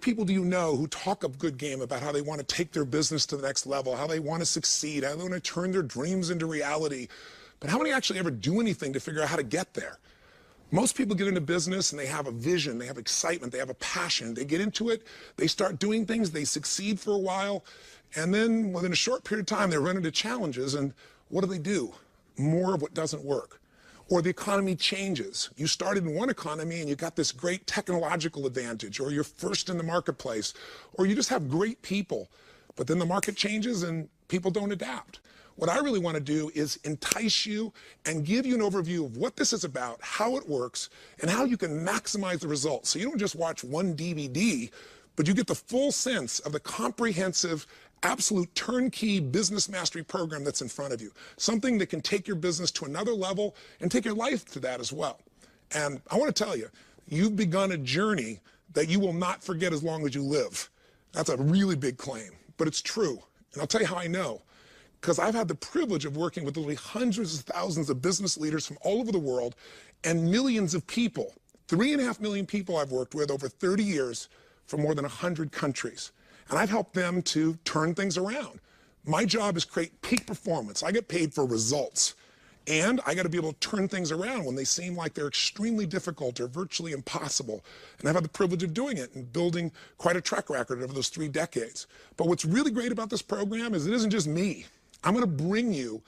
people do you know who talk a good game about how they want to take their business to the next level, how they want to succeed, how they want to turn their dreams into reality? But how many actually ever do anything to figure out how to get there? Most people get into business and they have a vision, they have excitement, they have a passion. They get into it, they start doing things, they succeed for a while, and then within a short period of time, they run into challenges, and what do? More of what doesn't work. Or the economy changes. You started in one economy and you got this great technological advantage, or you're first in the marketplace, or you just have great people, but then the market changes and people don't adapt. What I really want to do is entice you and give you an overview of what this is about, how it works, and how you can maximize the results. So you don't just watch one DVD, but you get the full sense of the comprehensive, absolute turnkey business mastery program that's in front of you. Something that can take your business to another level and take your life to that as well. And I want to tell you, you've begun a journey that you will not forget as long as you live. That's a really big claim, but it's true. And I'll tell you how I know. Because I've had the privilege of working with literally hundreds of thousands of business leaders from all over the world and millions of people. 3.5 million people I've worked with over 30 years from more than 100 countries. And I've helped them to turn things around. My job is create peak performance. I get paid for results. And I got to be able to turn things around when they seem like they're extremely difficult or virtually impossible. And I've had the privilege of doing it and building quite a track record over those 3 decades. But what's really great about this program is it isn't just me. I'm going to bring you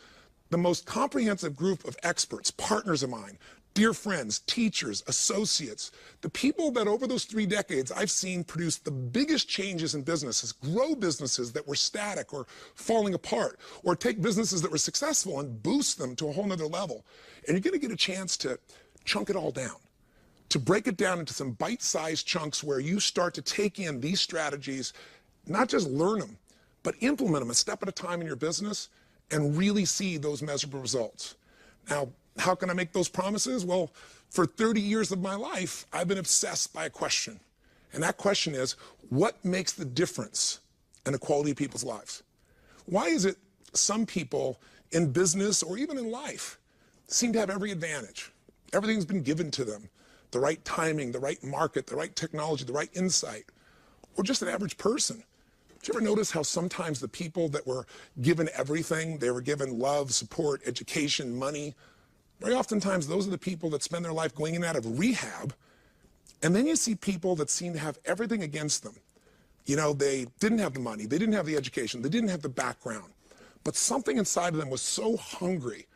the most comprehensive group of experts, partners of mine, dear friends, teachers, associates, the people that over those 3 decades I've seen produce the biggest changes in businesses, grow businesses that were static or falling apart, or take businesses that were successful and boost them to a whole nother level. And you're going to get a chance to chunk it all down, to break it down into some bite-sized chunks where you start to take in these strategies, not just learn them, but implement them a step at a time in your business and really see those measurable results. Now, how can I make those promises? Well, for 30 years of my life, I've been obsessed by a question. And that question is, what makes the difference in the quality of people's lives? Why is it some people in business or even in life seem to have every advantage? Everything's been given to them. The right timing, the right market, the right technology, the right insight. Or just an average person. Did you ever notice how sometimes the people that were given everything, they were given love, support, education, money, very oftentimes those are the people that spend their life going in and out of rehab. And then you see people that seem to have everything against them. You know, they didn't have the money, they didn't have the education, they didn't have the background. But something inside of them was so hungry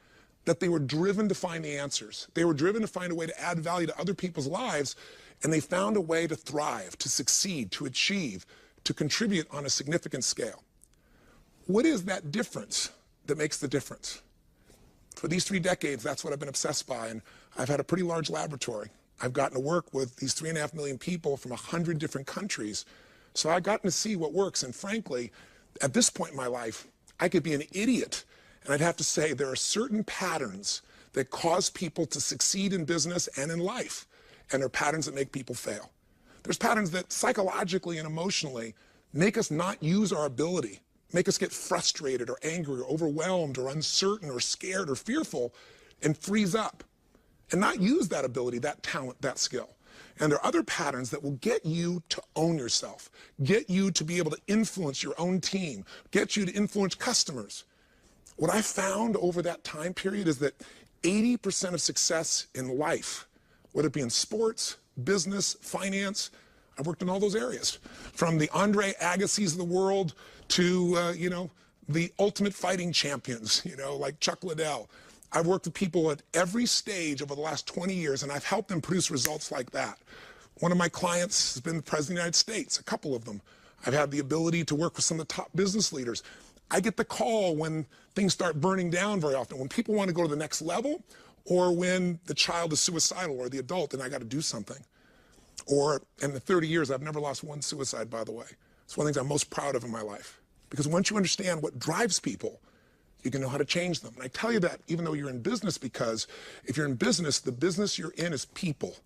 that they were driven to find the answers. They were driven to find a way to add value to other people's lives, and they found a way to thrive, to succeed, to achieve, to contribute on a significant scale. What is that difference that makes the difference? For these 3 decades, that's what I've been obsessed by, and I've had a pretty large laboratory. I've gotten to work with these 3.5 million people from 100 different countries, so I've gotten to see what works, and frankly, at this point in my life, I could be an idiot, and I'd have to say there are certain patterns that cause people to succeed in business and in life, and there are patterns that make people fail. There's patterns that psychologically and emotionally make us not use our ability, make us get frustrated or angry or overwhelmed or uncertain or scared or fearful and freeze up and not use that ability, that talent, that skill. And there are other patterns that will get you to own yourself, get you to be able to influence your own team, get you to influence customers. What I found over that time period is that 80% of success in life, whether it be in sports, business, finance, I've worked in all those areas. From the Andre Agassi's of the world to, the ultimate fighting champions, like Chuck Liddell. I've worked with people at every stage over the last 20 years, and I've helped them produce results like that. One of my clients has been the President of the United States, a couple of them. I've had the ability to work with some of the top business leaders. I get the call when things start burning down very often, when people want to go to the next level, or when the child is suicidal or the adult and I got to do something. Or in the 30 years, I've never lost one suicide, by the way. It's one of the things I'm most proud of in my life. Because once you understand what drives people, you can know how to change them. And I tell you that even though you're in business, because if you're in business, the business you're in is people.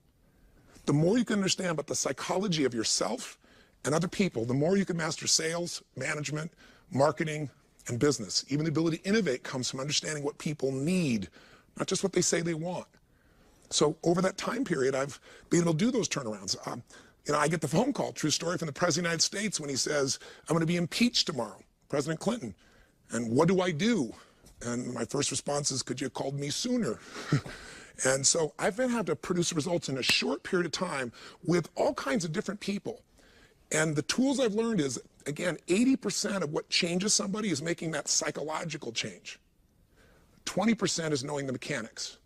The more you can understand about the psychology of yourself and other people, the more you can master sales, management, marketing, and business. Even the ability to innovate comes from understanding what people need, not just what they say they want. So over that time period, I've been able to do those turnarounds. I get the phone call, true story, from the President of the United States when he says, I'm going to be impeached tomorrow, President Clinton. And what do I do? And my first response is, could you have called me sooner? And so I've been having to produce results in a short period of time with all kinds of different people. And the tools I've learned is, again, 80% of what changes somebody is making that psychological change. 20% is knowing the mechanics.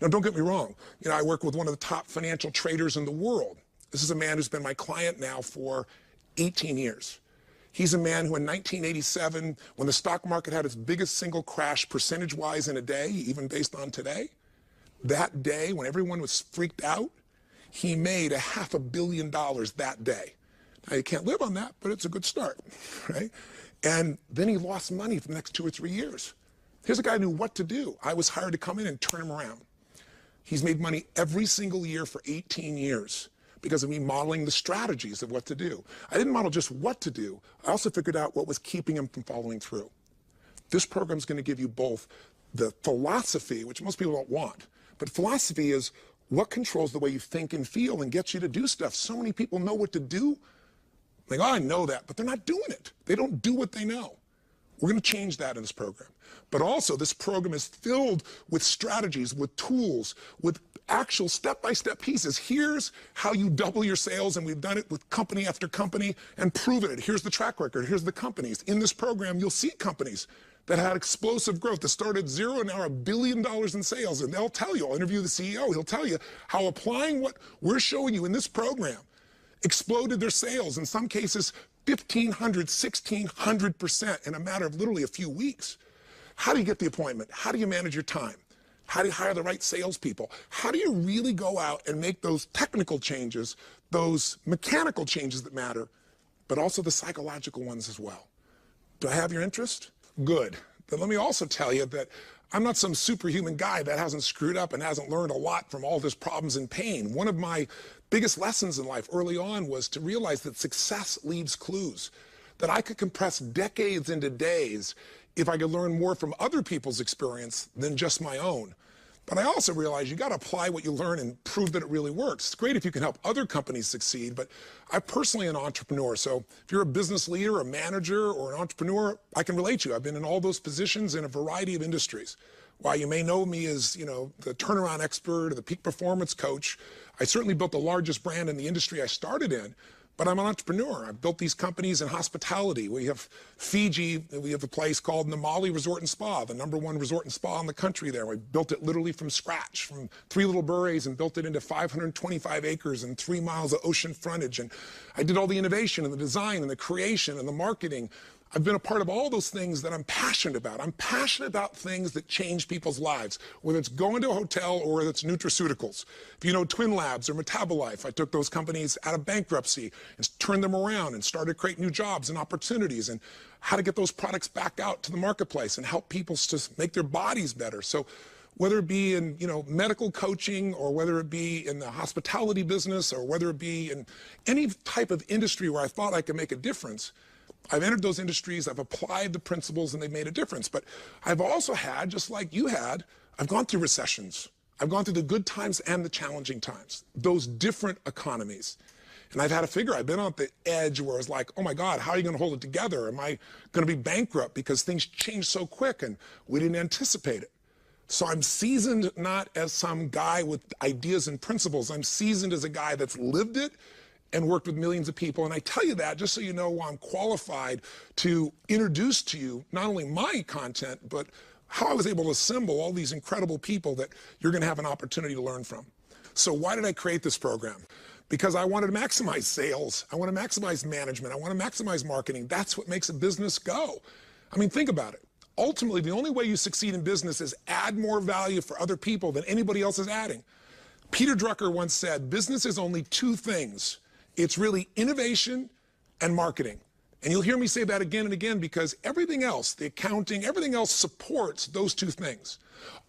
Now, don't get me wrong. I work with one of the top financial traders in the world. This is a man who's been my client now for 18 years. He's a man who in 1987, when the stock market had its biggest single crash percentage-wise in a day, even based on today, that day when everyone was freaked out, he made $500 million that day. Now, you can't live on that, but it's a good start, right? And then he lost money for the next 2 or 3 years. Here's a guy who knew what to do. I was hired to come in and turn him around. He's made money every single year for 18 years because of me modeling the strategies of what to do. I didn't model just what to do. I also figured out what was keeping him from following through. This program is going to give you both the philosophy, which most people don't want, but philosophy is what controls the way you think and feel and gets you to do stuff. So many people know what to do. Like, oh, I know that, but they're not doing it. They don't do what they know. We're going to change that in this program. But also, this program is filled with strategies, with tools, with actual step-by-step pieces. Here's how you double your sales, and we've done it with company after company and proven it. Here's the track record. Here's the companies. In this program, you'll see companies that had explosive growth that started zero and now are $1 billion in sales. And they'll tell you, I'll interview the CEO, he'll tell you how applying what we're showing you in this program exploded their sales, in some cases 1,500, 1,600% in a matter of literally a few weeks. How do you get the appointment? How do you manage your time? How do you hire the right salespeople? How do you really go out and make those technical changes, those mechanical changes that matter, but also the psychological ones as well? Do I have your interest? Good. Then let me also tell you that I'm not some superhuman guy that hasn't screwed up and hasn't learned a lot from all this problems and pain. One of my biggest lessons in life early on was to realize that success leaves clues, that I could compress decades into days if I could learn more from other people's experience than just my own. But I also realized you got to apply what you learn and prove that it really works. It's great if you can help other companies succeed, but I'm personally an entrepreneur. So if you're a business leader, a manager, or an entrepreneur, I can relate to you. I've been in all those positions in a variety of industries. While you may know me as, the turnaround expert or the peak performance coach, I certainly built the largest brand in the industry I started in. But I'm an entrepreneur. I've built these companies in hospitality. We have Fiji. We have a place called Namali Resort and Spa, the #1 resort and spa in the country there. We built it literally from scratch, from 3 little boroughs, and built it into 525 acres and 3 miles of ocean frontage. And I did all the innovation and the design and the creation and the marketing. I've been a part of all those things that I'm passionate about. I'm passionate about things that change people's lives, whether it's going to a hotel or whether it's nutraceuticals. If you know Twin Labs or Metabolife, I took those companies out of bankruptcy and turned them around and started creating new jobs and opportunities and how to get those products back out to the marketplace and help people to make their bodies better. So whether it be in medical coaching or whether it be in the hospitality business or whether it be in any type of industry where I thought I could make a difference, I've entered those industries, I've applied the principles, and they've made a difference. But I've also had, just like you had, I've gone through recessions. I've gone through the good times and the challenging times, those different economies. And I've had to figure, I've been on the edge where it's like, oh my God, how are you going to hold it together? Am I going to be bankrupt because things change so quick and we didn't anticipate it? So I'm seasoned not as some guy with ideas and principles. I'm seasoned as a guy that's lived it and worked with millions of people. And I tell you that just so you know why I'm qualified to introduce to you not only my content, but how I was able to assemble all these incredible people that you're going to have an opportunity to learn from. So why did I create this program? Because I wanted to maximize sales. I want to maximize management. I want to maximize marketing. That's what makes a business go. I mean, think about it. Ultimately, the only way you succeed in business is add more value for other people than anybody else is adding. Peter Drucker once said, business is only 2 things. It's really innovation and marketing. And you'll hear me say that again and again because everything else, the accounting, everything else supports those 2 things.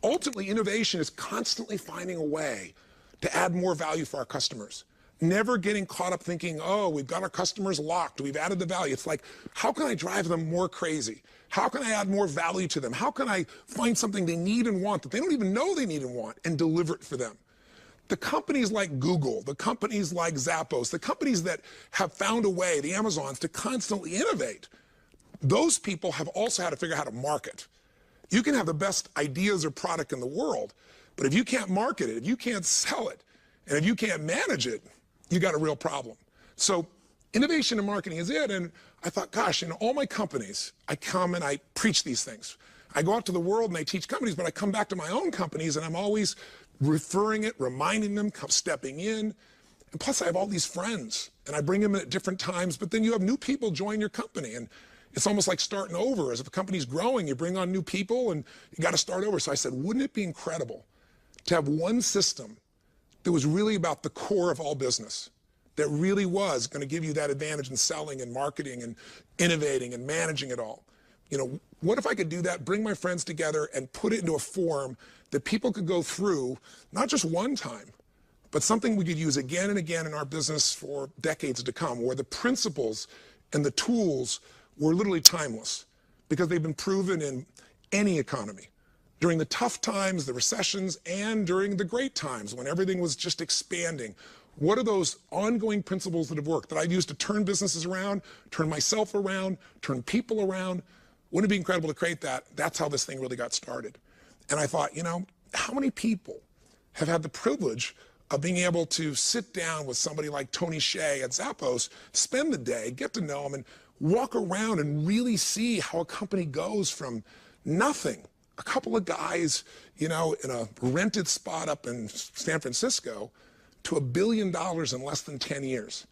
Ultimately, innovation is constantly finding a way to add more value for our customers. Never getting caught up thinking, oh, we've got our customers locked, we've added the value. It's like, how can I drive them more crazy? How can I add more value to them? How can I find something they need and want that they don't even know they need and want and deliver it for them? the companies like Google, the companies like Zappos, the companies that have found a way, the Amazons, to constantly innovate, those people have also had to figure out how to market. You can have the best ideas or product in the world, but if you can't market it, if you can't sell it, and if you can't manage it, you got a real problem. So innovation and marketing is it. And I thought, gosh, in all my companies, I come and I preach these things. I go out to the world and I teach companies, but I come back to my own companies and I'm always referring it, reminding them, stepping in. And plus I have all these friends and I bring them in at different times, but then you have new people join your company and it's almost like starting over. As if a company's growing, you bring on new people and you got to start over. So I said, wouldn't it be incredible to have one system that was really about the core of all business, that really was going to give you that advantage in selling and marketing and innovating and managing it all? You know, what if I could do that, bring my friends together and put it into a form that people could go through, not just one time, but something we could use again and again in our business for decades to come, where the principles and the tools were literally timeless because they've been proven in any economy. During the tough times, the recessions, and during the great times when everything was just expanding. What are those ongoing principles that have worked, that I've used to turn businesses around, turn myself around, turn people around? Wouldn't it be incredible to create that? That's how this thing really got started. And I thought, you know, how many people have had the privilege of being able to sit down with somebody like Tony Hsieh at Zappos, spend the day, get to know him, and walk around and really see how a company goes from nothing, a couple of guys, you know, in a rented spot up in San Francisco, to $1 billion in less than 10 years.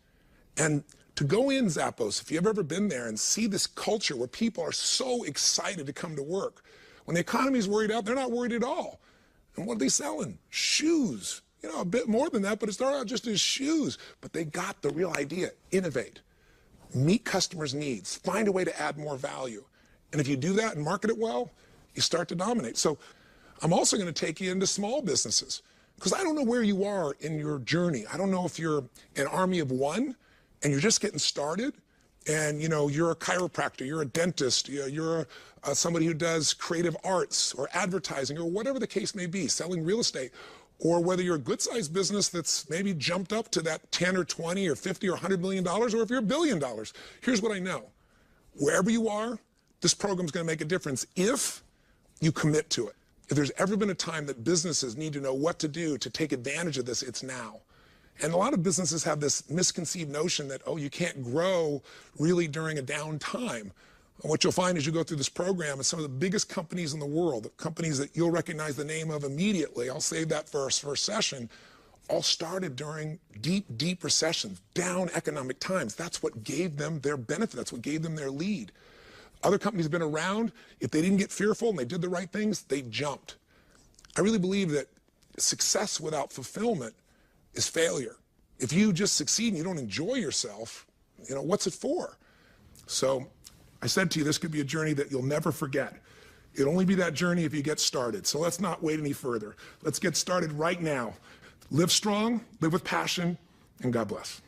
And to go in Zappos, if you've ever been there and see this culture where people are so excited to come to work. When the economy's worried out, they're not worried at all. And what are they selling? Shoes. You know, a bit more than that, but it started out just as shoes. But they got the real idea. Innovate. Meet customers' needs. Find a way to add more value. And if you do that and market it well, you start to dominate. So I'm also going to take you into small businesses, because I don't know where you are in your journey. I don't know if you're an army of one and you're just getting started and, you know, you're a chiropractor, you're a dentist, you're somebody who does creative arts or advertising or whatever the case may be, selling real estate, or whether you're a good-sized business that's maybe jumped up to that 10 or 20 or 50 or $100 million, or if you're $1 billion. Here's what I know. Wherever you are, this program's going to make a difference if you commit to it. If there's ever been a time that businesses need to know what to do to take advantage of this, it's now. And a lot of businesses have this misconceived notion that, oh, you can't grow really during a down time. And what you'll find as you go through this program is some of the biggest companies in the world, the companies that you'll recognize the name of immediately, I'll save that for our first session, all started during deep, deep recessions, down economic times. That's what gave them their benefit. That's what gave them their lead. Other companies have been around. If they didn't get fearful and they did the right things, they jumped. I really believe that success without fulfillment is failure. If you just succeed and you don't enjoy yourself, you know, what's it for? So I said to you, this could be a journey that you'll never forget. It'll only be that journey if you get started. So let's not wait any further. Let's get started right now. Live strong, live with passion, and God bless.